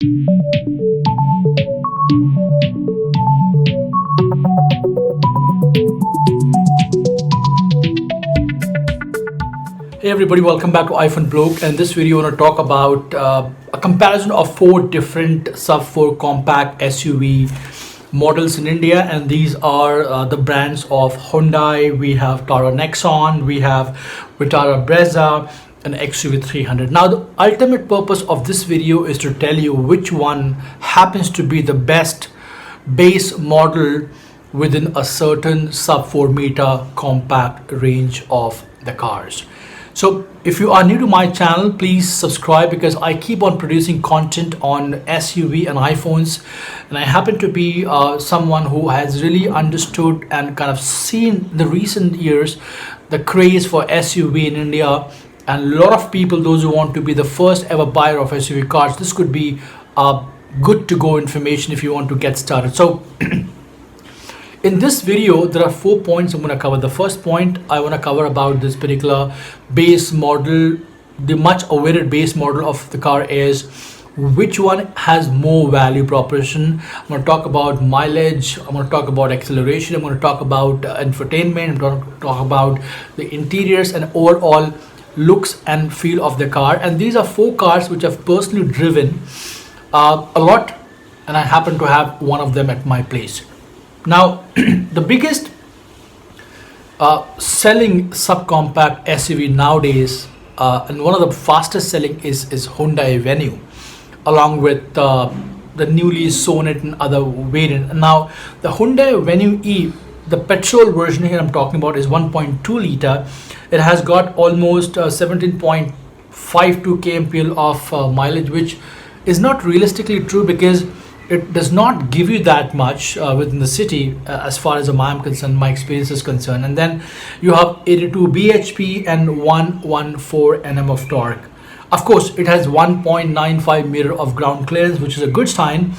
Hey everybody, welcome back to Iphone Bloke. And this video, I want to talk about a comparison of four different sub-4 compact SUV models in India, and these are the brands of Hyundai. We have Tata Nexon, we have Vitara Brezza, and XUV 300. Now, the ultimate purpose of this video is to tell you which one happens to be the best base model within a certain sub-4 meter compact range of the cars. So if you are new to my channel, please subscribe, because I keep on producing content on SUV and iPhones, and I happen to be someone who has really understood and kind of seen the recent years the craze for SUV in India, and a lot of people, those who want to be the first ever buyer of SUV cars, this could be good to go information if you want to get started. So in this video, there are 4 points I'm going to cover. The first point I want to cover about this particular base model, the much awaited base model of the car, is which one has more value proposition. I'm going to talk about mileage, I'm going to talk about acceleration, I'm going to talk about infotainment, I'm going to talk about the interiors and overall looks and feel of the car. And these are four cars which I've personally driven a lot, and I happen to have one of them at my place. Now, the biggest selling subcompact SUV nowadays, and one of the fastest selling is Hyundai Venue, along with the newly Sonnet and other variant. Now, the Hyundai Venue E, the petrol version here I'm talking about, is 1.2 liter. It has got almost 17.52 kmpl of mileage, which is not realistically true, because it does not give you that much within the city as far as I'm concerned, my experience is concerned. And then you have 82 bhp and 114 Nm of torque. Of course, it has 1.95 meter of ground clearance, which is a good sign.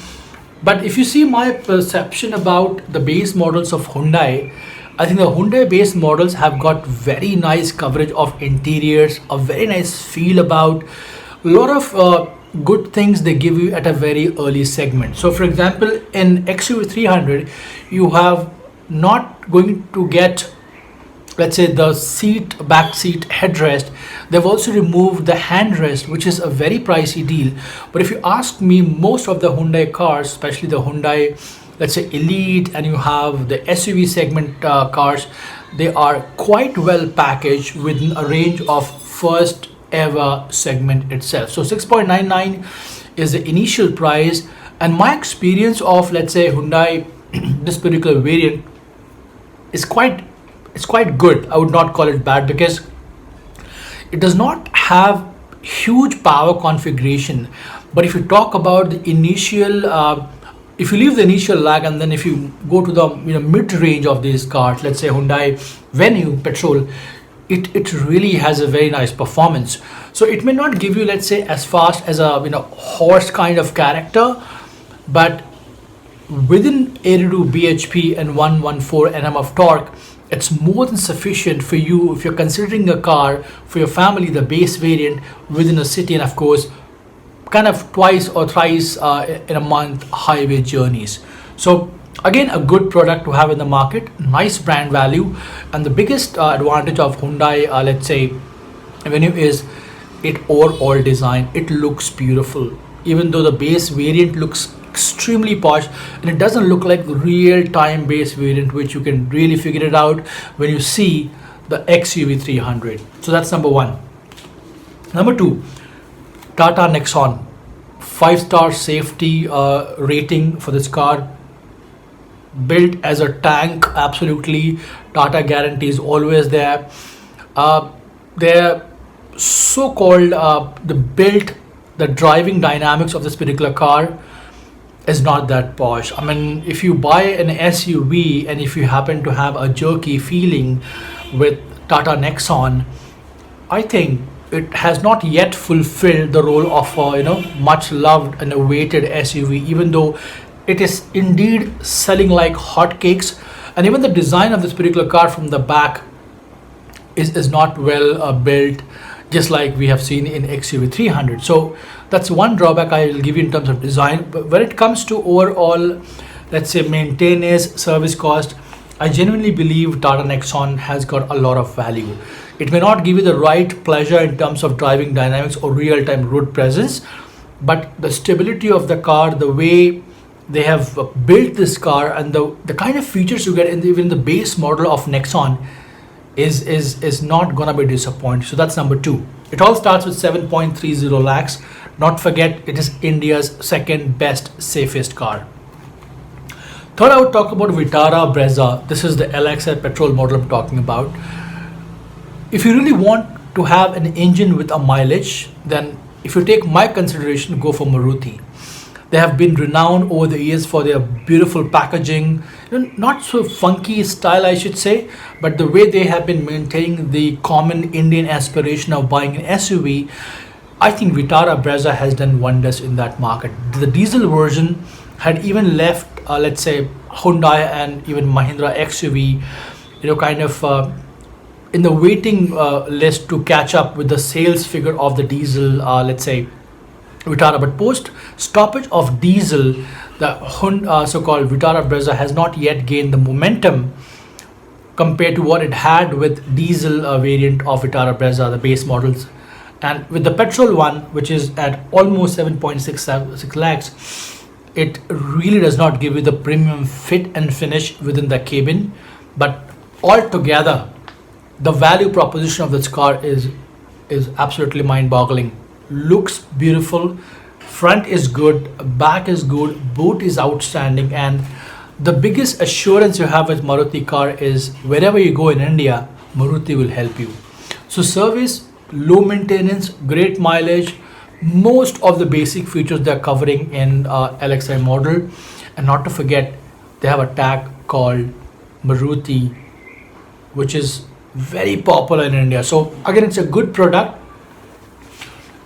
But if you see my perception about the base models of Hyundai, I think the Hyundai base models have got very nice coverage of interiors, a very nice feel about a lot of good things they give you at a very early segment. So for example, in XUV 300, you have not going to get, let's say, the back seat headrest. They've also removed the handrest, which is a very pricey deal. But if you ask me, most of the Hyundai cars, especially the Hyundai, let's say, Elite, and you have the SUV segment cars, they are quite well packaged within a range of first ever segment itself. So 6.99 is the initial price, and my experience of, let's say, Hyundai this particular variant is quite good. I would not call it bad, because it does not have huge power configuration. But if you talk about the initial if you leave the initial lag, and then if you go to the mid-range of these cars, let's say Hyundai Venue Petrol, it really has a very nice performance. So it may not give you, let's say, as fast as a horse kind of character, but within 82 bhp and 114 Nm of torque, it's more than sufficient for you if you're considering a car for your family, the base variant, within a city, and of course kind of twice or thrice in a month highway journeys. So again, a good product to have in the market, nice brand value. And the biggest advantage of Hyundai, let's say, Venue, is it overall design. It looks beautiful, even though the base variant looks extremely posh, and it doesn't look like the real-time base variant, which you can really figure it out when you see the XUV 300. So that's number one. Number two, Tata Nexon, 5-star safety rating for this car. Built as a tank, absolutely. Tata guarantee is always there. Their so-called the driving dynamics of this particular car is not that posh. I mean, if you buy an SUV and if you happen to have a jerky feeling with Tata Nexon, I think it has not yet fulfilled the role of much loved and awaited SUV, even though it is indeed selling like hotcakes. And even the design of this particular car from the back is not well built, just like we have seen in XUV 300. So That's one drawback I will give you in terms of design. But when it comes to overall, let's say, maintenance, service cost, I genuinely believe Tata Nexon has got a lot of value. It may not give you the right pleasure in terms of driving dynamics or real-time road presence, but the stability of the car, the way they have built this car, and the kind of features you get in even the base model of Nexon is not gonna be disappointing. So that's number two. It all starts with 7.30 lakhs. Not forget, it is India's second best, safest car. Third, I would talk about Vitara Brezza. This is the LXI petrol model I'm talking about. If you really want to have an engine with a mileage, then if you take my consideration, go for Maruti. They have been renowned over the years for their beautiful packaging, not so funky style, I should say, but the way they have been maintaining the common Indian aspiration of buying an SUV. I think Vitara Brezza has done wonders in that market. The diesel version had even left, let's say, Hyundai and even Mahindra XUV, kind of in the waiting list to catch up with the sales figure of the diesel, let's say, Vitara. But post stoppage of diesel, the so-called Vitara Brezza has not yet gained the momentum compared to what it had with diesel variant of Vitara Brezza, the base models. And with the petrol one, which is at almost 7.6 lakhs, it really does not give you the premium fit and finish within the cabin. But altogether, the value proposition of this car is absolutely mind-boggling. Looks beautiful, front is good, back is good, boot is outstanding, and the biggest assurance you have with Maruti car is wherever you go in India, Maruti will help you. So service, low maintenance, great mileage, most of the basic features they're covering in LXI model. And not to forget, they have a tag called Maruti, which is very popular in India. So again, it's a good product,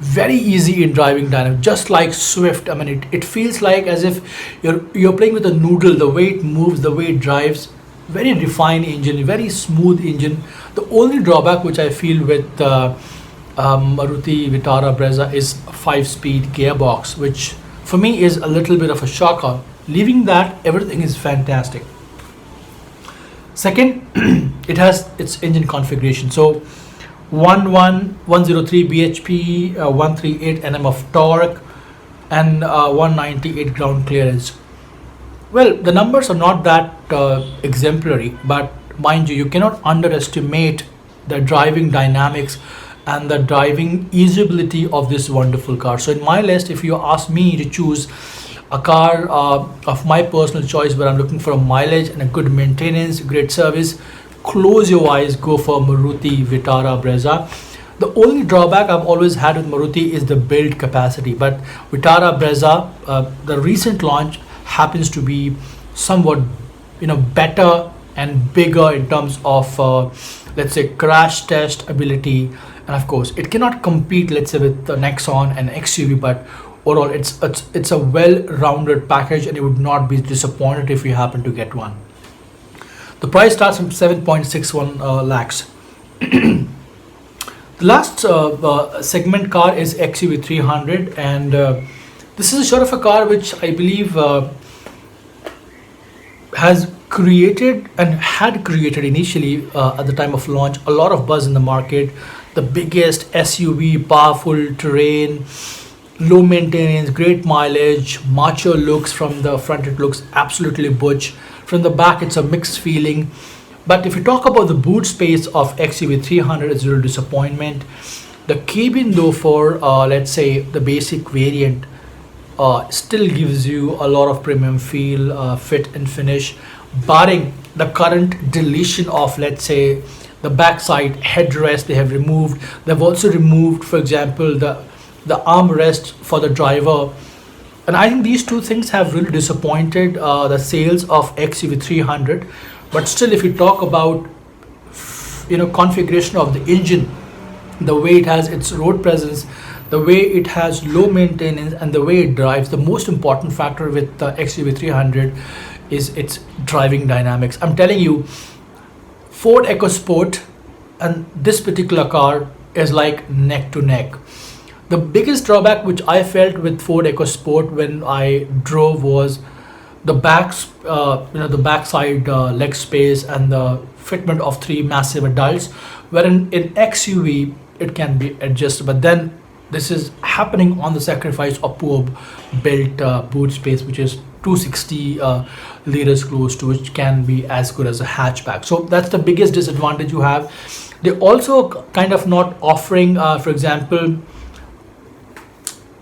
very easy in driving dynamics, just like Swift. I mean, it feels like as if you're playing with a noodle, the way it moves, the way it drives. Very refined engine, very smooth engine. The only drawback which I feel with Maruti Vitara Brezza is 5-speed gearbox, which for me is a little bit of a shocker. Leaving that, everything is fantastic. Second, it has its engine configuration. So 103 bhp, 138 Nm of torque, and 198 ground clearance. Well, the numbers are not that exemplary, but mind you, you cannot underestimate the driving dynamics and the driving usability of this wonderful car. So in my list, if you ask me to choose a car of my personal choice where I'm looking for a mileage and a good maintenance, great service, close your eyes, go for Maruti Vitara Brezza. The only drawback I've always had with Maruti is the build capacity, but Vitara Brezza, the recent launch, happens to be somewhat better and bigger in terms of let's say crash test ability. And of course it cannot compete, let's say, with the Nexon and XUV, but overall it's a well-rounded package, and you would not be disappointed if you happen to get one. The price starts from 7.61 lakhs. The last segment car is XUV 300, and this is a sort of a car which I believe has created and had created initially at the time of launch a lot of buzz in the market. The biggest SUV, powerful terrain, low maintenance, great mileage, macho looks. From the front it looks absolutely butch. From the back it's a mixed feeling. But if you talk about the boot space of XUV 300, it's a real disappointment. The cabin though, for let's say the basic variant, still gives you a lot of premium feel, fit and finish, barring the current deletion of, let's say, the backside headrest they have removed. They've also removed, for example, the armrest for the driver. And I think these two things have really disappointed the sales of XUV 300. But still, if you talk about configuration of the engine, the way it has its road presence, the way it has low maintenance, and the way it drives, the most important factor with the XUV 300 is its driving dynamics. I'm telling you, Ford EcoSport and this particular car is like neck to neck. The biggest drawback which I felt with Ford EcoSport when I drove was the backside leg space and the fitment of three massive adults. Wherein in XUV it can be adjusted, but then this is happening on the sacrifice of poor built boot space, which is 260 liters close to, which can be as good as a hatchback. So that's the biggest disadvantage you have. They also kind of not offering, for example,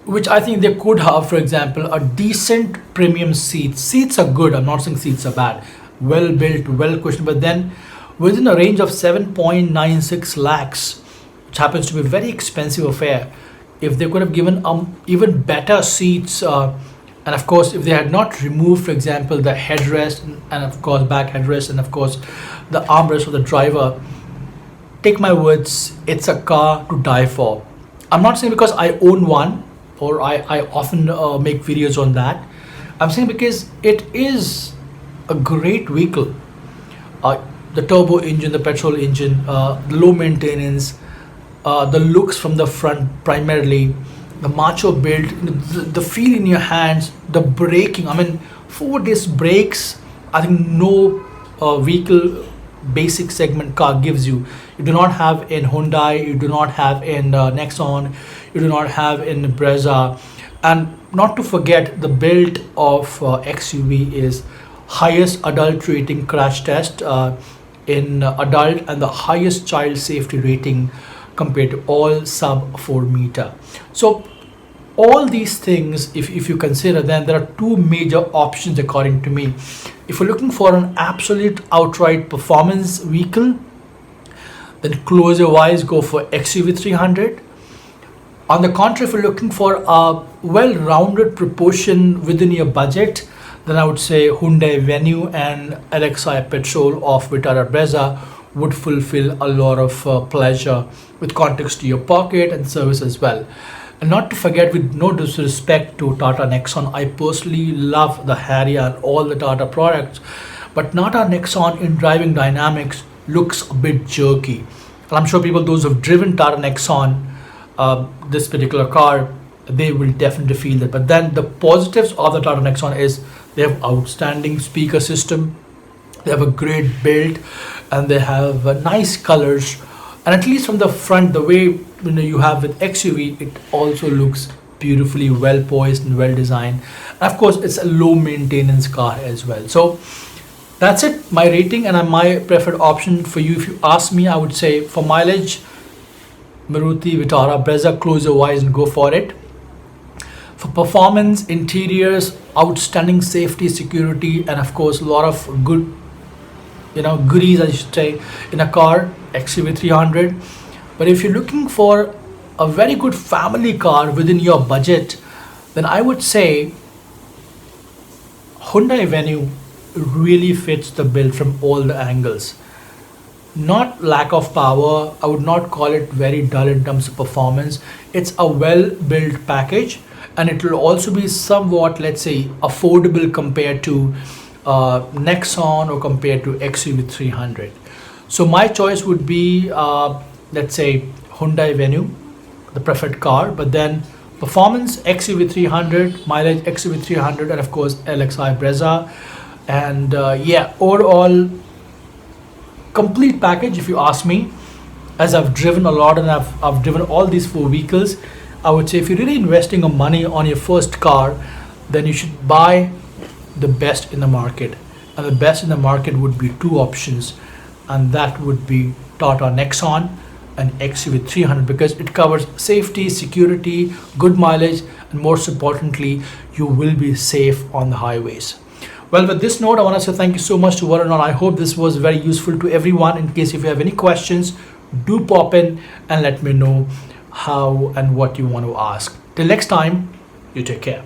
which I think they could have, for example, a decent premium seat. Seats are good. I'm not saying seats are bad. Well built, well cushioned, but then within a range of 7.96 lakhs, which happens to be a very expensive affair, if they could have given even better seats, and of course, if they had not removed, for example, the headrest and of course back headrest and of course the armrest for the driver, take my words, it's a car to die for. I'm not saying because I own one or I often make videos on that. I'm saying because it is a great vehicle. The turbo engine, the petrol engine, the low maintenance, the looks from the front primarily, the macho build, the feel in your hands, the braking. I mean, 4 disc brakes, I think no vehicle basic segment car gives you. You do not have in Hyundai, you do not have in Nexon, you do not have in Brezza. And not to forget, the build of XUV is highest adult rating crash test in adult and the highest child safety rating compared to all sub 4 meter. So all these things, if you consider, then there are two major options according to me. If you're looking for an absolute outright performance vehicle, then close your eyes, go for XUV 300. On the contrary, if you're looking for a well-rounded proportion within your budget, then I would say Hyundai Venue and LXI Petrol of Vitara Brezza would fulfill a lot of pleasure with context to your pocket and service as well. And not to forget, with no disrespect to Tata Nexon, I personally love the Harrier and all the Tata products, but Tata Nexon in driving dynamics looks a bit jerky. And I'm sure people, those who've driven Tata Nexon, this particular car, they will definitely feel that. But then the positives of the Tata Nexon is they have outstanding speaker system, they have a great build, and they have nice colors. And at least from the front, the way you have with XUV, it also looks beautifully well poised and well designed. And of course, it's a low maintenance car as well. So that's it, my rating and my preferred option for you. If you ask me, I would say for mileage, Maruti Vitara Brezza, close your eyes and go for it. For performance, interiors, outstanding safety, security, and of course a lot of good goodies, I should say, in a car, XUV 300. But if you're looking for a very good family car within your budget, then I would say Hyundai Venue really fits the bill from all the angles. Not lack of power, I would not call it very dull in terms of performance. It's a well built package, and it will also be somewhat, let's say, affordable compared to Nexon or compared to XUV 300. So my choice would be, let's say, Hyundai Venue, the preferred car, but then performance XUV 300, mileage XUV 300, and of course LXI Brezza. And yeah, overall complete package if you ask me. As I've driven a lot and I've driven all these 4 vehicles, I would say if you're really investing your money on your first car, then you should buy the best in the market. And the best in the market would be 2 options, and that would be Tata Nexon and XUV 300, because it covers safety, security, good mileage, and most importantly, you will be safe on the highways. Well, with this note, I want to say thank you so much to one and all. I hope this was very useful to everyone. In case if you have any questions, do pop in and let me know how and what you want to ask. Till next time, you take care.